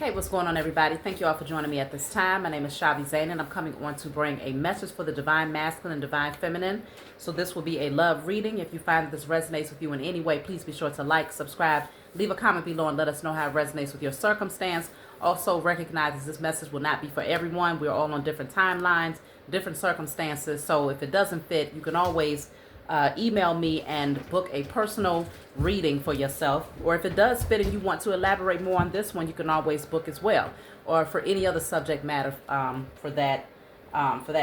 Hey, what's going on, everybody? Thank you all for joining me at this time. My name is Shavi Zain, and I'm coming on to bring a message for the Divine Masculine and Divine Feminine. So this will be a love reading. If you find that this resonates with you in any way, please be sure to like, subscribe, leave a comment below, and let us know how it resonates with your circumstance. Also, recognize that this message will not be for everyone. We're all on different timelines, different circumstances. So if it doesn't fit, you can always email me and book a personal reading for yourself, or if it does fit and you want to elaborate more on this one, you can always book as well, or for any other subject matter for that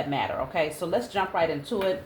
matter. Okay, so let's jump right into it.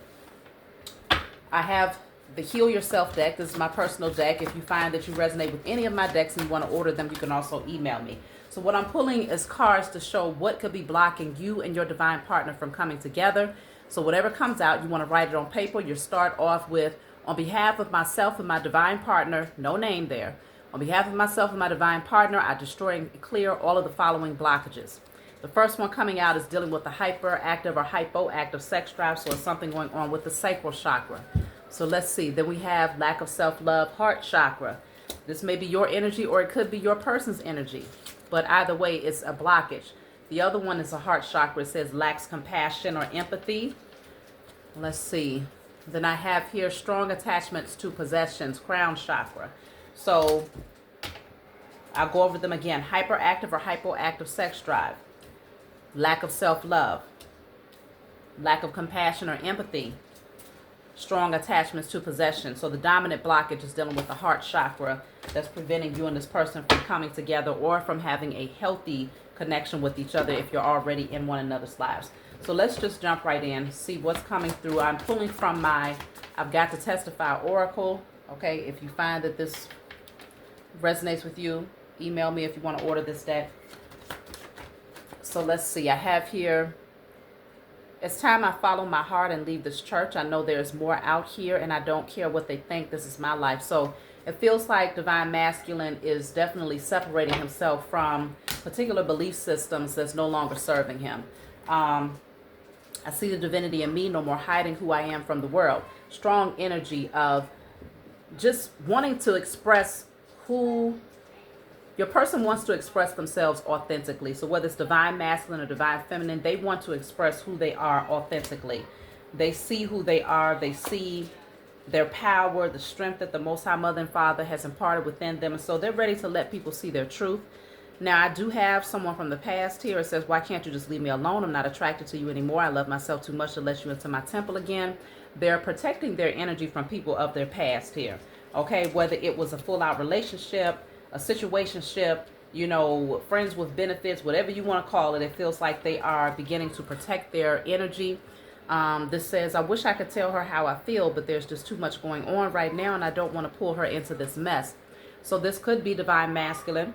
I have the Heal Yourself deck. This is my personal deck. If you find that you resonate with any of my decks and you want to order them, you can also email me. So what I'm pulling is cards to show what could be blocking you and your divine partner from coming together. So whatever comes out, you want to write it on paper. You start off with, on behalf of myself and my divine partner, no name there. On behalf of myself and my divine partner, I destroy and clear all of the following blockages. The first one coming out is dealing with the hyperactive or hypoactive sex drive. So it's something going on with the sacral chakra. So let's see. Then we have lack of self-love, heart chakra. This may be your energy or it could be your person's energy. But either way, it's a blockage. The other one is a heart chakra. It says lacks compassion or empathy. Let's see. Then I have here strong attachments to possessions, crown chakra. So I'll go over them again. Hyperactive or hypoactive sex drive. Lack of self-love. Lack of compassion or empathy. Strong attachments to possession. So the dominant blockage is dealing with the heart chakra that's preventing you and this person from coming together or from having a healthy connection with each other if you're already in one another's lives. So let's just jump right in, see what's coming through. I'm pulling from my I've Got to Testify Oracle. Okay, if you find that this resonates with you, email me if you want to order this deck. So let's see. I have here, it's time I follow my heart and leave this church. I know there's more out here and I don't care what they think. This is my life. So it feels like Divine Masculine is definitely separating himself from particular belief systems that's no longer serving him. I see the divinity in me, no more hiding who I am from the world. Strong energy of just wanting to express who your person wants to express themselves authentically. So whether it's Divine Masculine or Divine Feminine, they want to express who they are authentically. They see who they are. They see their power, the strength that the Most High Mother and Father has imparted within them. And so they're ready to let people see their truth. Now, I do have someone from the past here. It says, why can't you just leave me alone? I'm not attracted to you anymore. I love myself too much to let you into my temple again. They're protecting their energy from people of their past here. Okay, whether it was a full-out relationship, a situationship, you know, friends with benefits, whatever you want to call it, it feels like they are beginning to protect their energy. This says, I wish I could tell her how I feel, but there's just too much going on right now, and I don't want to pull her into this mess. So this could be Divine Masculine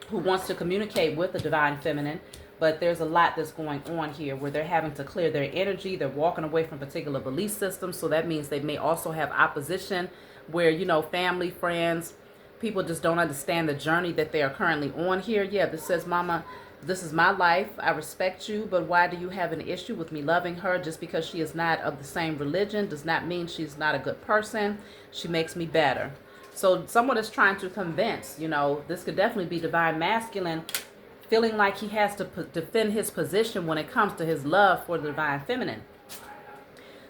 who wants to communicate with the Divine Feminine, but there's a lot that's going on here where they're having to clear their energy. They're walking away from particular belief systems, so that means they may also have opposition where, you know, family, friends, people just don't understand the journey that they are currently on here. Yeah, this says, Mama, this is my life. I respect you, but why do you have an issue with me loving her? Just because she is not of the same religion does not mean she's not a good person. She makes me better. So someone is trying to convince, you know, this could definitely be Divine Masculine feeling like he has to defend his position when it comes to his love for the Divine Feminine.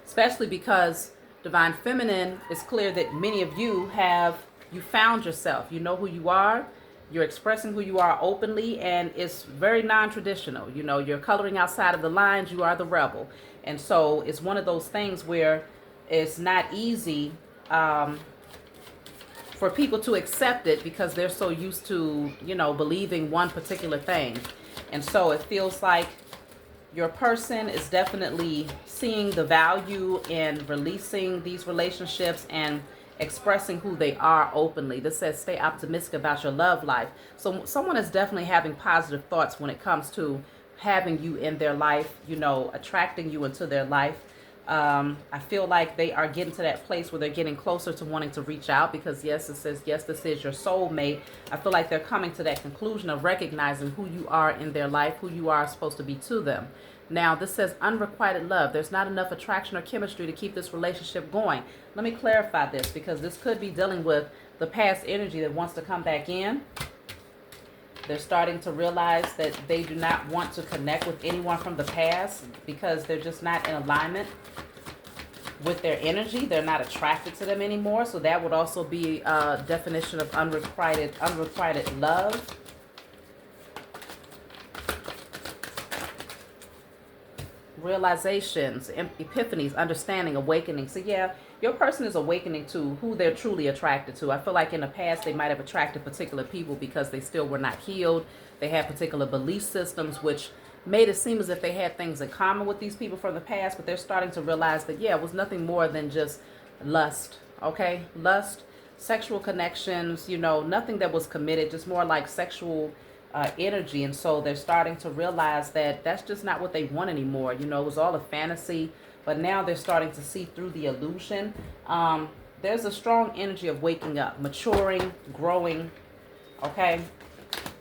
Especially because Divine Feminine, it's clear that many of you found yourself. You know who you are. You're expressing who you are openly, and it's very non-traditional. You know, you're coloring outside of the lines. You are the rebel. And so it's one of those things where it's not easy for people to accept it because they're so used to, you know, believing one particular thing. And so it feels like your person is definitely seeing the value in releasing these relationships and expressing who they are openly. This says stay optimistic about your love life. So someone is definitely having positive thoughts when it comes to having you in their life, you know, attracting you into their life. I feel like they are getting to that place where they're getting closer to wanting to reach out because, yes, it says, yes, this is your soulmate. I feel like they're coming to that conclusion of recognizing who you are in their life, who you are supposed to be to them. Now, this says unrequited love. There's not enough attraction or chemistry to keep this relationship going. Let me clarify this because this could be dealing with the past energy that wants to come back in. They're starting to realize that they do not want to connect with anyone from the past because they're just not in alignment with their energy. They're not attracted to them anymore. So that would also be a definition of unrequited love. Realizations, epiphanies, understanding, awakening. So yeah, your person is awakening to who they're truly attracted to. I feel like in the past they might have attracted particular people because they still were not healed. They had particular belief systems which made it seem as if they had things in common with these people from the past, but they're starting to realize that yeah, it was nothing more than just lust. Okay, lust, sexual connections, you know, nothing that was committed, just more like sexual energy. And so they're starting to realize that that's just not what they want anymore. You know, it was all a fantasy, but now they're starting to see through the illusion. There's a strong energy of waking up, maturing, growing. Okay,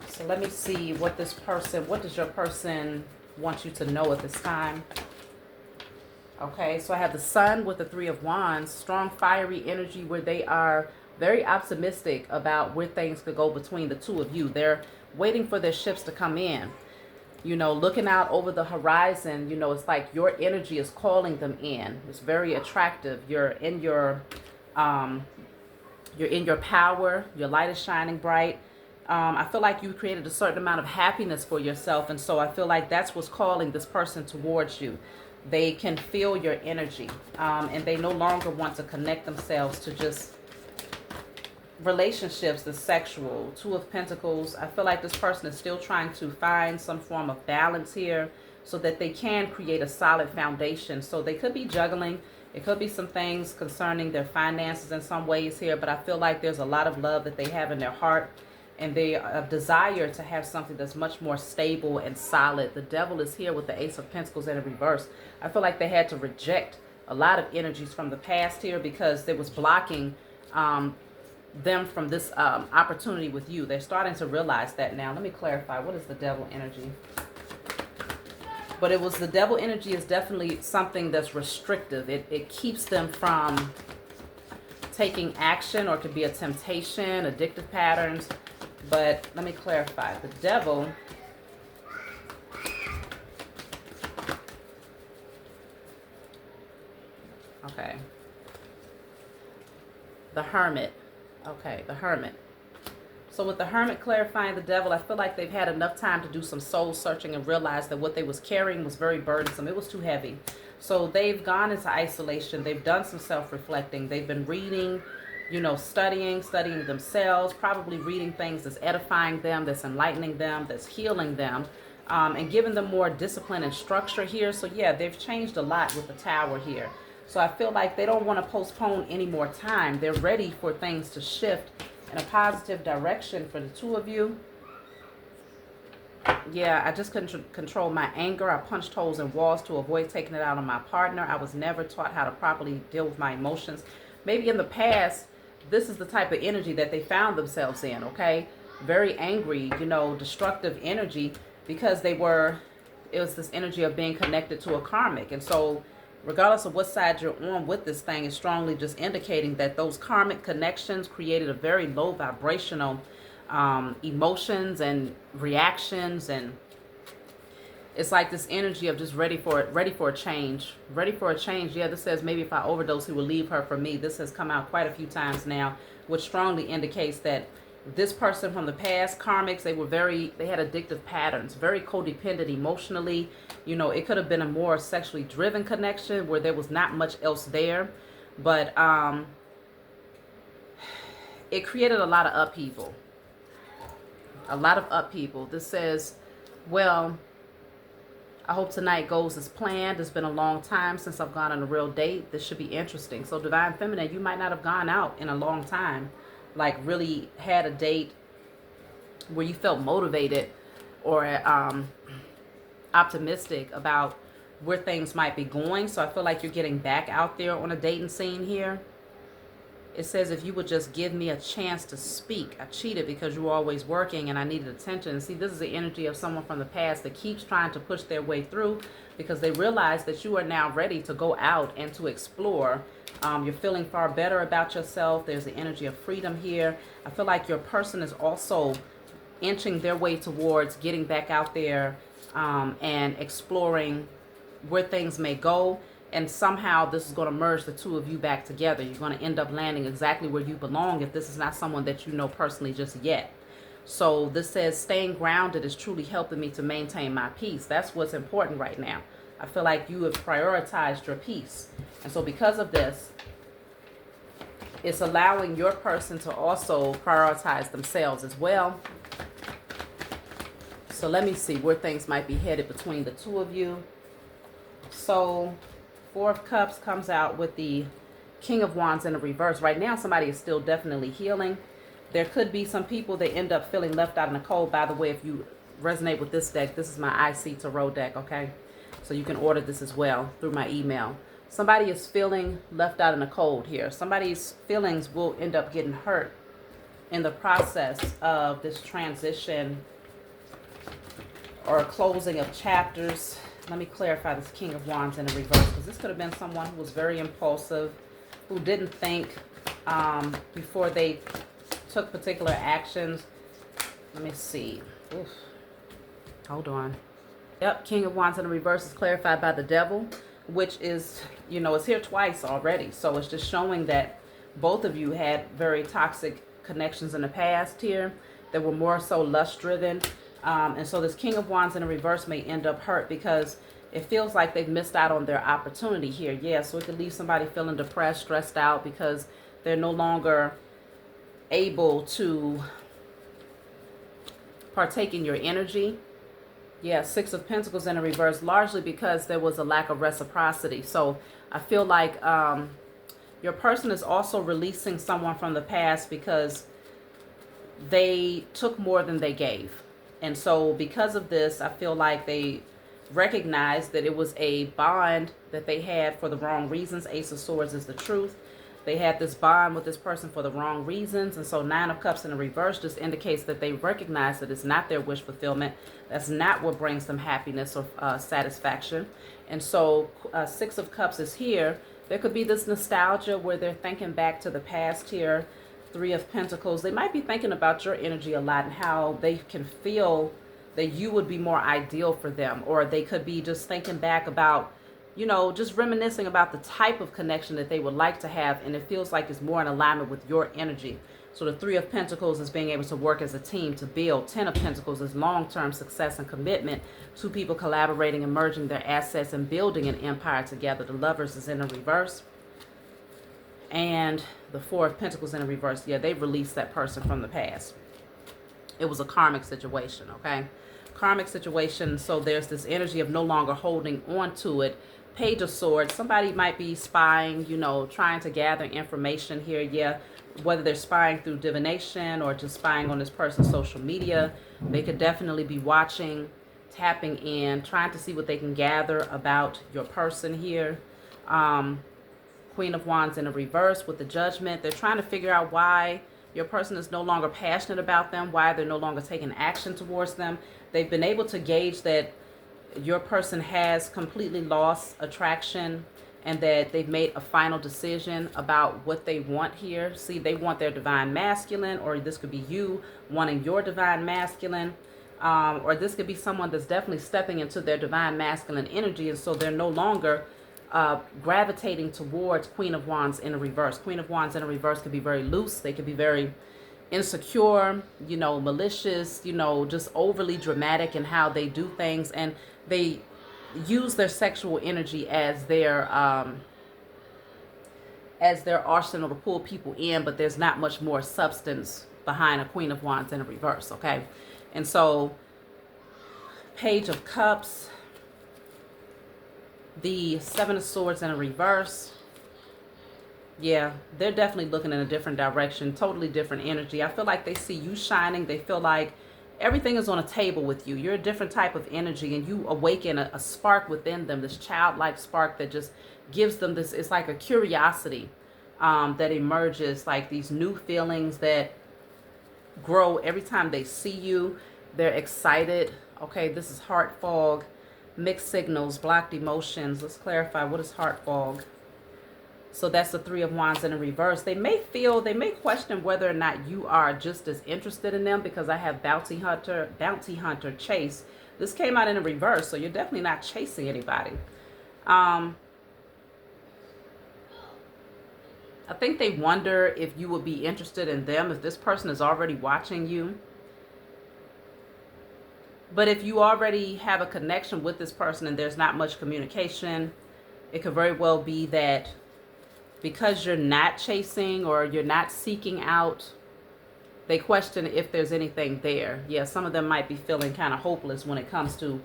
so let me see what does your person want you to know at this time? Okay, so I have the Sun with the Three of Wands, strong fiery energy where they are very optimistic about where things could go between the two of you. They're waiting for their ships to come in, you know, looking out over the horizon. You know, it's like your energy is calling them in. It's very attractive. You're in your power. Your light is shining bright. I feel like you created a certain amount of happiness for yourself, and so I feel like that's what's calling this person towards you. They can feel your energy, and they no longer want to connect themselves to just relationships, the sexual. Two of Pentacles. I feel like this person is still trying to find some form of balance here so that they can create a solid foundation. So they could be juggling. It could be some things concerning their finances in some ways here, but I feel like there's a lot of love that they have in their heart, and they desire to have something that's much more stable and solid. The Devil is here with the Ace of Pentacles in reverse. I feel like they had to reject a lot of energies from the past here because they was blocking them from this opportunity with you. They're starting to realize that now. Let me clarify. What is the Devil energy? But it was the Devil energy is definitely something that's restrictive. It keeps them from taking action, or it could be a temptation, addictive patterns. But let me clarify. The Devil, okay. The Hermit. Okay, the Hermit. So with the Hermit clarifying the Devil, I feel like they've had enough time to do some soul searching and realize that what they was carrying was very burdensome. It was too heavy. So they've gone into isolation. They've done some self-reflecting. They've been reading, you know, studying themselves, probably reading things that's edifying them, that's enlightening them, that's healing them, and giving them more discipline and structure here. So yeah, they've changed a lot with the Tower here. So I feel like they don't want to postpone any more time. They're ready for things to shift in a positive direction for the two of you. Yeah, I just couldn't control my anger. I punched holes in walls to avoid taking it out on my partner. I was never taught how to properly deal with my emotions. Maybe in the past, this is the type of energy that they found themselves in, okay? Very angry, you know, destructive energy, because it was this energy of being connected to a karmic. And so regardless of what side you're on with this thing, is strongly just indicating that those karmic connections created a very low vibrational emotions and reactions, and it's like this energy of just ready for a change. Yeah, this says maybe if I overdose, he will leave her for me. This has come out quite a few times now, which strongly indicates that this person from the past, karmics, they had addictive patterns, very codependent emotionally. You know, it could have been a more sexually driven connection where there was not much else there, but it created a lot of upheaval. This says, well, I hope tonight goes as planned. It's been a long time since I've gone on a real date. This should be interesting. So Divine Feminine, you might not have gone out in a long time, like really had a date where you felt motivated or optimistic about where things might be going. So I feel like you're getting back out there on a dating scene here. It says, if you would just give me a chance to speak. I cheated because you were always working and I needed attention. And see, this is the energy of someone from the past that keeps trying to push their way through because they realize that you are now ready to go out and to explore. You're feeling far better about yourself. There's the energy of freedom here. I feel like your person is also inching their way towards getting back out there and exploring where things may go. And somehow this is going to merge the two of you back together. You're going to end up landing exactly where you belong if this is not someone that you know personally just yet. So this says staying grounded is truly helping me to maintain my peace. That's what's important right now. I feel like you have prioritized your peace. And so because of this, it's allowing your person to also prioritize themselves as well. So let me see where things might be headed between the two of you. So Four of Cups comes out with the King of Wands in the reverse. Right now, somebody is still definitely healing. There could be some people that end up feeling left out in the cold. By the way, if you resonate with this deck, this is my IC Tarot deck, okay? So you can order this as well through my email. Somebody is feeling left out in the cold here. Somebody's feelings will end up getting hurt in the process of this transition or closing of chapters. Let me clarify this King of Wands in the reverse, because this could have been someone who was very impulsive, who didn't think before they took particular actions. Let me see. Oof. Hold on. Yep, King of Wands in the reverse is clarified by the Devil, which is, you know, it's here twice already. So it's just showing that both of you had very toxic connections in the past here that were more so lust-driven. And so this King of Wands in the reverse may end up hurt because it feels like they've missed out on their opportunity here. Yeah, so it could leave somebody feeling depressed, stressed out because they're no longer able to partake in your energy. Yeah, Six of Pentacles in the reverse, largely because there was a lack of reciprocity. So I feel like your person is also releasing someone from the past because they took more than they gave. And so because of this, I feel like they recognized that it was a bond that they had for the wrong reasons. Ace of Swords is the truth. They had this bond with this person for the wrong reasons. And so Nine of Cups in the reverse just indicates that they recognize that it's not their wish fulfillment. That's not what brings them happiness or satisfaction. And so Six of Cups is here. There could be this nostalgia where they're thinking back to the past here. Three of Pentacles. They might be thinking about your energy a lot and how they can feel that you would be more ideal for them. Or they could be just thinking back about, you know, just reminiscing about the type of connection that they would like to have. And it feels like it's more in alignment with your energy. So the Three of Pentacles is being able to work as a team to build. Ten of Pentacles is long-term success and commitment. Two people collaborating and merging their assets and building an empire together. The Lovers is in the reverse. And the Four of Pentacles in the reverse. Yeah, they released that person from the past. It was a karmic situation, okay? Karmic situation, so there's this energy of no longer holding on to it. Page of Swords. Somebody might be spying, you know, trying to gather information here. Yeah, whether they're spying through divination or just spying on this person's social media. They could definitely be watching, tapping in, trying to see what they can gather about your person here. Queen of Wands in the reverse with the Judgment. They're trying to figure out why your person is no longer passionate about them, why they're no longer taking action towards them. They've been able to gauge that your person has completely lost attraction and that they've made a final decision about what they want here. See, they want their divine masculine, or this could be you wanting your divine masculine. Or this could be someone that's definitely stepping into their divine masculine energy, and so they're no longer gravitating towards Queen of Wands in a reverse. Queen of Wands in a reverse could be very loose. They could be very insecure, you know, malicious, you know, just overly dramatic in how they do things. And they use their sexual energy as their arsenal to pull people in, but there's not much more substance behind a Queen of Wands in a reverse, okay? And so Page of Cups, the Seven of Swords in a reverse. Yeah, they're definitely looking in a different direction, totally different energy. I feel like they see you shining. They feel like everything is on a table with you. You're a different type of energy, and you awaken a spark within them, this childlike spark that just gives them this, it's like a curiosity that emerges, like these new feelings that grow every time they see you. They're excited. Okay, this is heart fog. Mixed signals, blocked emotions. Let's clarify, what is heart fog? So that's the Three of Wands in a reverse. They may question whether or not you are just as interested in them, because I have bounty hunter, chase. This came out in a reverse, so you're definitely not chasing anybody. I think they wonder if you would be interested in them, if this person is already watching you. But if you already have a connection with this person and there's not much communication, it could very well be that because you're not chasing or you're not seeking out, they question if there's anything there. Yeah, some of them might be feeling kind of hopeless when it comes to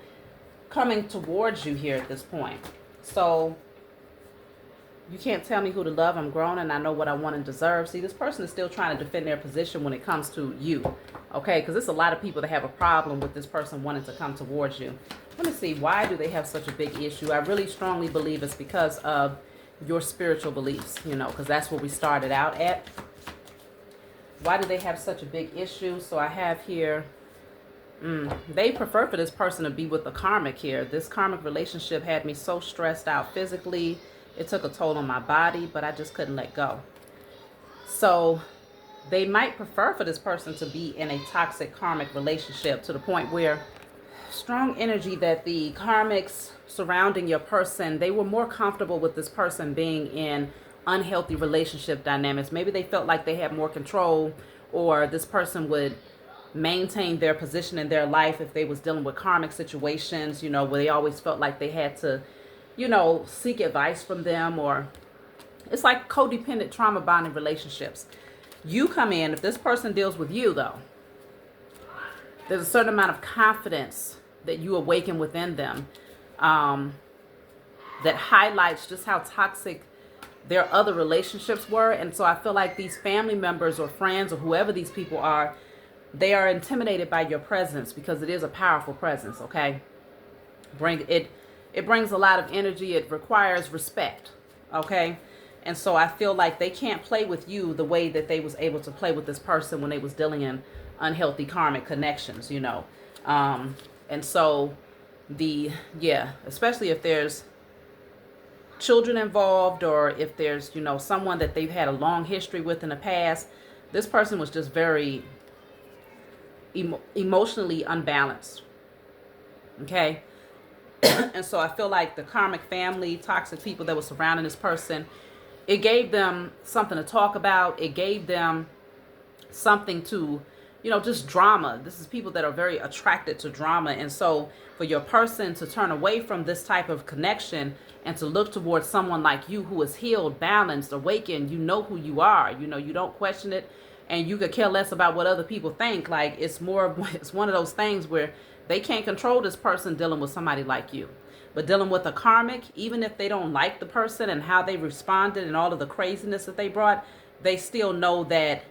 coming towards you here at this point. So you can't tell me who to love. I'm grown and I know what I want and deserve. See, this person is still trying to defend their position when it comes to you. Okay, because there's a lot of people that have a problem with this person wanting to come towards you. Let me see, why do they have such a big issue? I really strongly believe it's because of your spiritual beliefs, you know, because that's what we started out at. Why do they have such a big issue? So I have here, they prefer for this person to be with the karmic here. This karmic relationship had me so stressed out physically. It took a toll on my body, but I just couldn't let go. So they might prefer for this person to be in a toxic karmic relationship, to the point where strong energy that the karmics surrounding your person, they were more comfortable with this person being in unhealthy relationship dynamics. Maybe they felt like they had more control, or this person would maintain their position in their life if they was dealing with karmic situations, you know, where they always felt like they had to, you know, seek advice from them. Or it's like codependent trauma bonding relationships. You come in, if this person deals with you though, there's a certain amount of confidence that you awaken within them, that highlights just how toxic their other relationships were. And so I feel like these family members or friends or whoever these people are, they are intimidated by your presence, because it is a powerful presence. Okay, it brings a lot of energy. It requires respect. Okay, and so I feel like they can't play with you the way that they was able to play with this person when they was dealing in unhealthy karmic connections, you know. And so especially if there's children involved, or if there's, you know, someone that they've had a long history with in the past, this person was just very emotionally unbalanced. Okay. And so I feel like the karmic family, toxic people that were surrounding this person, it gave them something to talk about. It gave them something to, you know, just drama. This is people that are very attracted to drama. And so for your person to turn away from this type of connection and to look towards someone like you, who is healed, balanced, awakened, you know who you are, you know, you don't question it, and you could care less about what other people think. Like, it's one of those things where they can't control this person dealing with somebody like you. But dealing with a karmic, even if they don't like the person and how they responded and all of the craziness that they brought, they still know that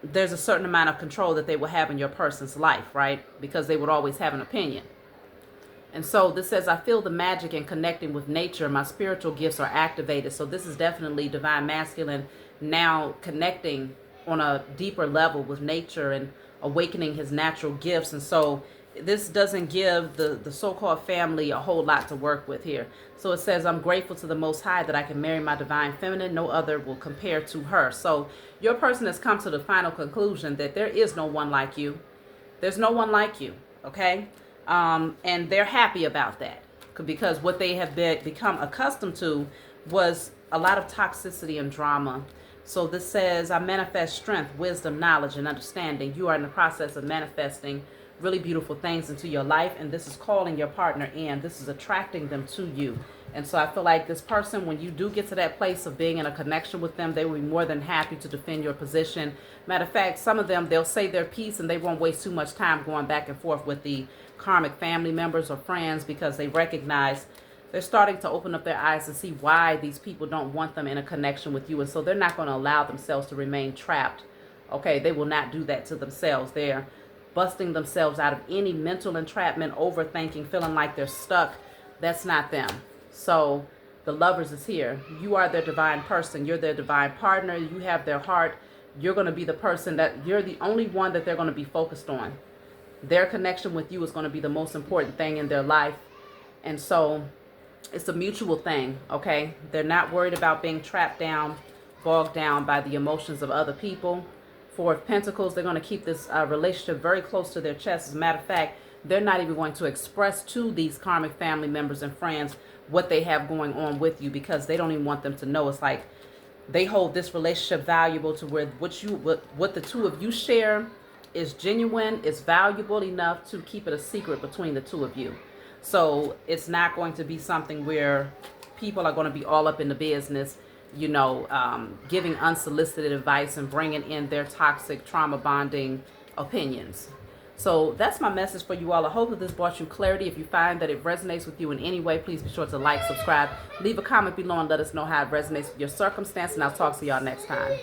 there's a certain amount of control that they will have in your person's life, right? Because they would always have an opinion. And so this says, I feel the magic in connecting with nature. My spiritual gifts are activated. So this is definitely divine masculine now connecting on a deeper level with nature and awakening his natural gifts. And so this doesn't give the so-called family a whole lot to work with here. So it says, I'm grateful to the Most High that I can marry my divine feminine. No other will compare to her. So your person has come to the final conclusion that there is no one like you. There's no one like you. Okay. And they're happy about that, because what they have become accustomed to was a lot of toxicity and drama. So this says, I manifest strength, wisdom, knowledge, and understanding. You are in the process of manifesting really beautiful things into your life, and this is calling your partner in. This is attracting them to you. And so I feel like this person, when you do get to that place of being in a connection with them, they will be more than happy to defend your position. Matter of fact, some of them, they'll say their piece and they won't waste too much time going back and forth with the karmic family members or friends, because they recognize, they're starting to open up their eyes to see why these people don't want them in a connection with you. And so they're not going to allow themselves to remain trapped. Okay, they will not do that to themselves. They're busting themselves out of any mental entrapment, overthinking, feeling like they're stuck. That's not them. So the Lovers is here. You are their divine person. You're their divine partner. You have their heart. You're going to be the person that, you're the only one that they're going to be focused on. Their connection with you is going to be the most important thing in their life. And so It's a mutual thing, okay? They're not worried about being trapped down, bogged down by the emotions of other people. Four of Pentacles, they're going to keep this relationship very close to their chest. As a matter of fact, they're not even going to express to these karmic family members and friends what they have going on with you, because they don't even want them to know. It's like they hold this relationship valuable to where what the two of you share is genuine, is valuable enough to keep it a secret between the two of you. So it's not going to be something where people are going to be all up in the business, you know, giving unsolicited advice and bringing in their toxic trauma bonding opinions. So that's my message for you all. I hope that this brought you clarity. If you find that it resonates with you in any way, please be sure to like, subscribe, leave a comment below, and let us know how it resonates with your circumstance. And I'll talk to y'all next time.